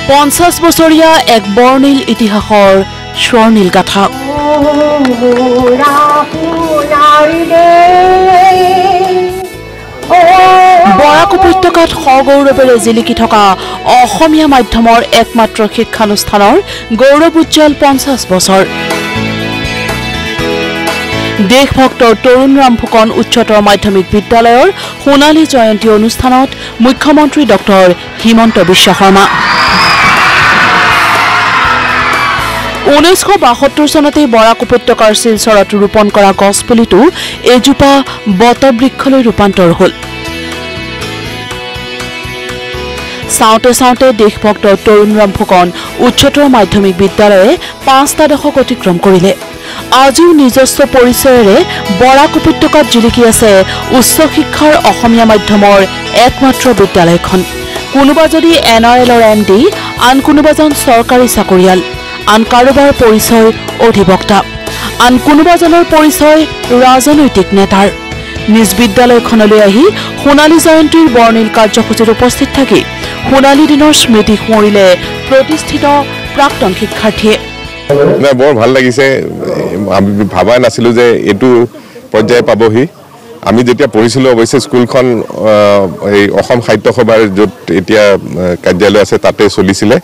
50 বছৰীয়া এক বৰ্ণিল ইতিহাসৰ স্বৰ্ণিল গাথা। বৰাক উপত্যকাত সগৌৰৱেৰে জিলিকি থকা অসমীয়া মাধ্যমৰ একমাত্ৰ শিক্ষানুষ্ঠানৰ গৌৰৱোজ্জ্বল 50 বছৰ। দেশভক্তৰ তৰুণৰাম ফুকন উচ্চতৰ মাধ্যমিক বিদ্যালয়ৰ সোণালী জয়ন্তী অনুষ্ঠানত মুখ্যমন্ত্ৰী ডক্টৰ হিমন্ত বিশ্ব শৰ্মা। 1972 চনতে বৰাক উপত্যকাৰ শিলচৰত ৰোপণ কৰা গছপুলিটো এজোপা বটবৃক্ষলৈ ৰূপান্তৰ হ'ল। চাওঁতে চাওঁতে দেশভক্তৰ তৰুণৰাম ফুকন উচ্চতৰ মাধ্যমিক বিদ্যালয়ে 5টা দশক অতিক্ৰম কৰিলে। আজিও নিজস্ব পৰিচয়েৰে বৰাক উপত্যকাত জিলিকি আছে উচ্চ শিক্ষাৰ অসমীয়া মাধ্যমৰ একমাত্ৰ বিদ্যালয়খন। কোনোবা যদি NRLৰ MD, আন কোনোবাজন চৰকাৰী চাকৰিয়াল, আন কাৰোবাৰ পৰিচয় অধিবক্তা, আন কোনোবাজনৰ পৰিচয় ৰাজনৈতিক নেতাৰ। নিজ বিদ্যালয়খনলৈ আহি সোণালী জয়ন্তীৰ বৰ্ণিল কাৰ্যসূচীত উপস্থিত থাকি সোণালী দিনৰ স্মৃতি সোঁৱৰিলে প্ৰতিষ্ঠিত প্ৰাক্তন শিক্ষাৰ্থীয়ে। বৰ ভাল লাগিছে। আমি ভাবা নাছিলোঁ যে এইটো পৰ্যায় পাবহি। আমি যেতিয়া পঢ়িছিলোঁ অৱশ্যে স্কুলখন এই অসম সাহিত্য সভাৰ য'ত এতিয়া কাৰ্যালয় আছে তাতে চলিছিলে।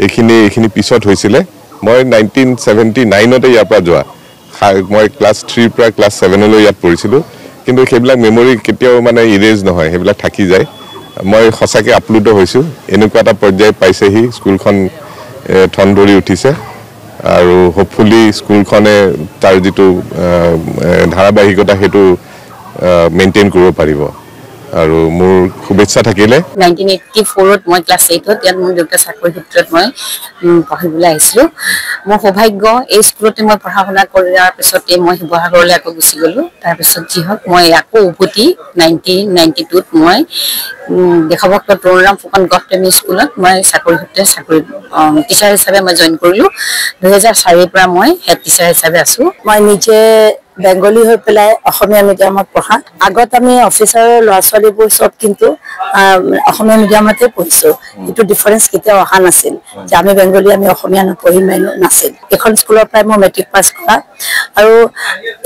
এইখিনি পিছত হৈছিলে। মই 1979তে ইয়াৰ পৰা যোৱা। মই ক্লাছ 3ৰ পৰা ক্লাছ 7লৈ ইয়াত পঢ়িছিলোঁ। কিন্তু সেইবিলাক মেমৰি কেতিয়াও মানে ইৰেজ নহয়, সেইবিলাক থাকি যায়। মই সঁচাকৈ আপ্লুত হৈছোঁ। এনেকুৱা এটা পৰ্যায় পাইছেহি, স্কুলখন ঠন ধৰি উঠিছে আৰু হোপফুলি স্কুলখনে তাৰ যিটো ধাৰাবাহিকতা সেইটো মেইনটেইন কৰিব পাৰিব আৰু মোৰ শুভেচ্ছা থাকিলে। 1984ত মই ক্লাছ 8ত ইয়াত মোৰ দেউতাৰ চাকৰি সূত্ৰত মই পঢ়িবলৈ আহিছিলোঁ। মোৰ সৌভাগ্য এই স্কুলতে মই পঢ়া শুনা কৰাৰ পিছতে মই শিৱসাগৰলৈ আকৌ গুচি গ'লোঁ। তাৰপিছত যি হওক মই আকৌ উভতি 1992ত মই দেশভক্ত তৰুণৰাম ফুকন গভৰ্ণমেণ্ট স্কুলত মই চাকৰি টিচাৰ হিচাপে মই জইন কৰিলোঁ। 2004ৰ পৰা মই হেড টিচাৰ হিচাপে আছোঁ। মই নিজে বেংগলী হৈ পেলাই অসমীয়া মিডিয়ামত পঢ়া। আগত আমি অফিচাৰৰ ল'ৰা ছোৱালীবোৰ চব কিন্তু অসমীয়া মিডিয়ামতে পঢ়িছোঁ। এইটো ডিফাৰেঞ্চ কেতিয়াও অহা নাছিল যে আমি বেংগলী আমি অসমীয়া নপঢ়িম নাছিল। এইখন স্কুলৰ পৰাই মই মেট্ৰিক পাছ কৰা আৰু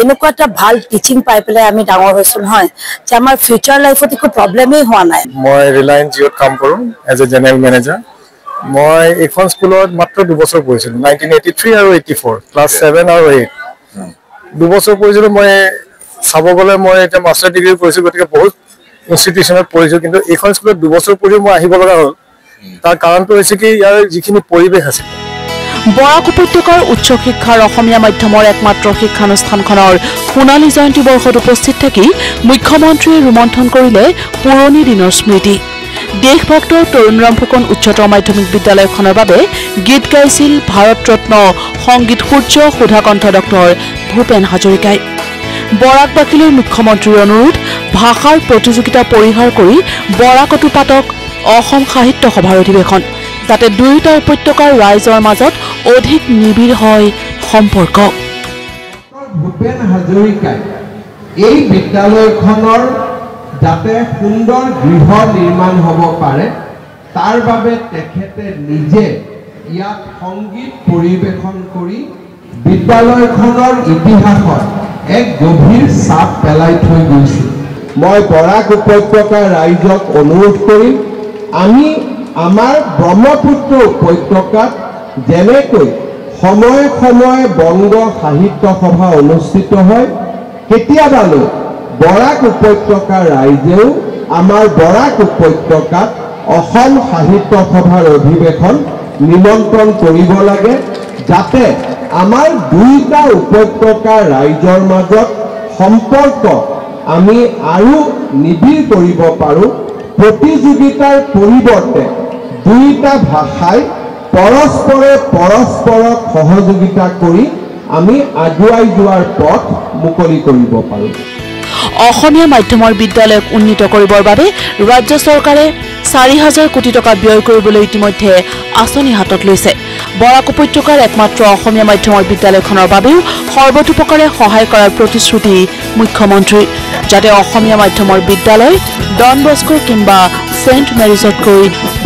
এনেকুৱা এটা ভাল টিচিং পাই পেলাই আমি ডাঙৰ হৈছোঁ নহয় যে আমাৰ ফিউচাৰ লাইফত একো প্ৰব্লেমেই হোৱা নাই। মই ৰিলায়েন্স জিঅ'ত কাম কৰোঁ এজ এ জেনেৰেল মেনেজাৰ। মই এইখন স্কুলত মাত্ৰ 2 বছৰ পঢ়িছিলোঁ, 1983 আৰু 84, ক্লাছ 7 আৰু 8। 2 বছৰ পঢ়িছিলোঁ। মই চাব গ'লে মই এতিয়া মাষ্টাৰ ডিগ্ৰী কৰিছোঁ, গতিকে বহুত ইনষ্টিটিউশ্যনত পঢ়িছোঁ। কিন্তু এইখন স্কুলত 2 বছৰ পঢ়ি মই আহিব লগা হ'ল। তাৰ কাৰণটো হৈছে কি ইয়াৰ যিখিনি পৰিৱেশ আছিল। বৰাক উপত্যকাৰ উচ্চ শিক্ষাৰ অসমীয়া মাধ্যমৰ একমাত্ৰ শিক্ষানুষ্ঠানখনৰ সোণালী জয়ন্তী বৰ্ষত উপস্থিত থাকি মুখ্যমন্ত্ৰীয়ে ৰোমন্থন কৰিলে পুৰণি দিনৰ স্মৃতি। দেশভক্তৰ তৰুণৰাম ফুকন উচ্চতৰ মাধ্যমিক বিদ্যালয়খনৰ বাবে গীত গাইছিল ভাৰত ৰত্ন সংগীত সূৰ্য সুধাকণ্ঠ ডক্টৰ ভূপেন হাজৰিকাই। বৰাকবাসীলৈ মুখ্যমন্ত্ৰীৰ অনুৰোধ, ভাষাৰ প্ৰতিযোগিতা পৰিহাৰ কৰি বৰাকতো পাতক অসম সাহিত্য সভাৰ অধিৱেশন, যাতে দুয়োটা উপত্যকাৰ ৰাইজৰ মাজত অধিক নিবিড় হয় সম্পৰ্ক। ভূপেন হাজৰিকাই এই বিদ্যালয়খনৰ যাতে সুন্দৰ গৃহ নিৰ্মাণ হ'ব পাৰে তাৰ বাবে তেখেতে নিজে ইয়াত সংগীত পৰিৱেশন কৰি বিদ্যালয়খনৰ ইতিহাসত এক গভীৰ ছাপ পেলাই থৈ গৈছিল। মই বৰাক উপত্যকাৰ ৰাইজক অনুৰোধ কৰিম, আমি আমাৰ ব্ৰহ্মপুত্ৰ উপত্যকাত যেনেকৈ সময়ে সময়ে বংগ সাহিত্য সভা অনুষ্ঠিত হয়, কেতিয়াবালৈ বৰাক উপত্যকাৰ ৰাইজেও আমাৰ বৰাক উপত্যকাত অসম সাহিত্য সভাৰ অধিৱেশন নিমন্ত্ৰণ কৰিব লাগে, যাতে আমাৰ দুইটা উপত্যকাৰ ৰাইজৰ মাজত সম্পৰ্ক আমি আৰু নিবিড় কৰিব পাৰোঁ। প্ৰতিযোগিতাৰ পৰিৱৰ্তে দুইটা ভাষাই পৰস্পৰক সহযোগিতা কৰি আমি আগুৱাই যোৱাৰ পথ মুকলি কৰিব পাৰোঁ। অসমীয়া মাধ্যমৰ বিদ্যালয়ক উন্নীত কৰিবৰ বাবে ৰাজ্য চৰকাৰে 4,000 কোটি টকা ব্যয় কৰিবলৈ ইতিমধ্যে আঁচনি হাতত লৈছে। বৰাক উপত্যকাৰ একমাত্ৰ অসমীয়া মাধ্যমৰ বিদ্যালয়খনৰ বাবেও সৰ্বতোপ্ৰকাৰে সহায় কৰাৰ প্ৰতিশ্ৰুতি মুখ্যমন্ত্ৰীৰ, যাতে অসমীয়া মাধ্যমৰ বিদ্যালয় ডন বস্কো কিংবা সেণ্ট মেৰিজতকৈ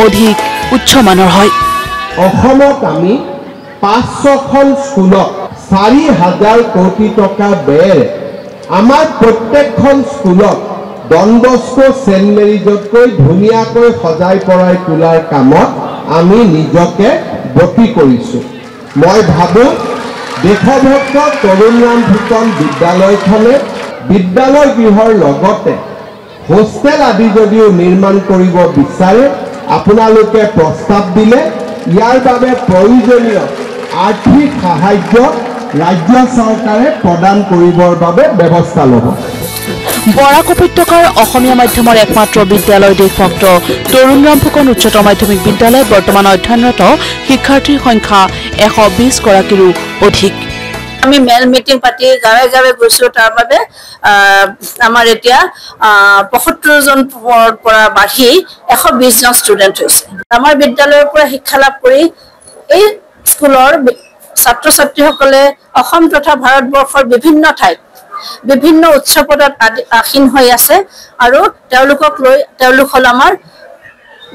অধিক উচ্চ মানৰ হয়। অসমত আমি 500খন স্কুলত 4,000 কোটি টকা ব্যয় আমাৰ প্ৰত্যেকখন স্কুলত ডন বস্কো সেন্ট মেৰিজতকৈ ধুনীয়াকৈ সজাই পৰাই তোলাৰ কামত আমি নিজকে বতি কৰিছোঁ। মই ভাবোঁ দেশভক্ত তৰুণৰাম ফুকন বিদ্যালয়খনে বিদ্যালয় গৃহৰ লগতে হোষ্টেল আদি যদিও নিৰ্মাণ কৰিব বিচাৰে আপোনালোকে প্ৰস্তাৱ দিলে ইয়াৰ বাবে প্ৰয়োজনীয় আৰ্থিক সাহায্য ৰাজ্য চৰকাৰে প্ৰদান কৰিবৰ বাবে ব্যৱস্থা ল'ব। বৰাক উপত্যকাৰ অসমীয়া মাধ্যমৰ একমাত্ৰ বিদ্যালয় দেশভক্ত তৰুণৰাম ফুকন উচ্চতৰ মাধ্যমিক বিদ্যালয়ত বৰ্তমান অধ্যয়নৰত শিক্ষাৰ্থীৰ সংখ্যা 120 গৰাকীৰো অধিক। আমি মেল মিটিং পাতি গাঁৱে গাঁৱে গৈছো তাৰ বাবে আমাৰ এতিয়া 75 জন পৰা বাঢ়ি 120 জন ষ্টুডেন্ট হৈছে। আমাৰ বিদ্যালয়ৰ পৰা শিক্ষা লাভ কৰি এই স্কুলৰ ছাত্ৰ ছাত্ৰীসকলে অসম তথা ভাৰতবৰ্ষৰ বিভিন্ন ঠাইত বিভিন্ন উচ্চ পদত আসীন হৈ আছে আৰু তেওঁলোকক লৈ তেওঁলোক হ'ল আমাৰ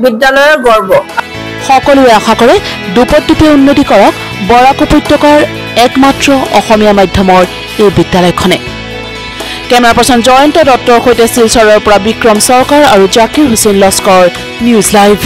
বিদ্যালয়ৰ গৰ্ব। সকলোৱে আশা কৰে দুপদ্বীপে উন্নতি কৰক বৰাক উপত্যকাৰ একমাত্ৰ অসমীয়া মাধ্যমৰ এই বিদ্যালয়খনে। কেমেৰা পাৰ্চন জয়ন্ত দত্তৰ সৈতে শিলচৰৰ পৰা বিক্ৰম চৰকাৰ আৰু জাকিৰ হুছেইন লস্কৰ, নিউজ লাইভ।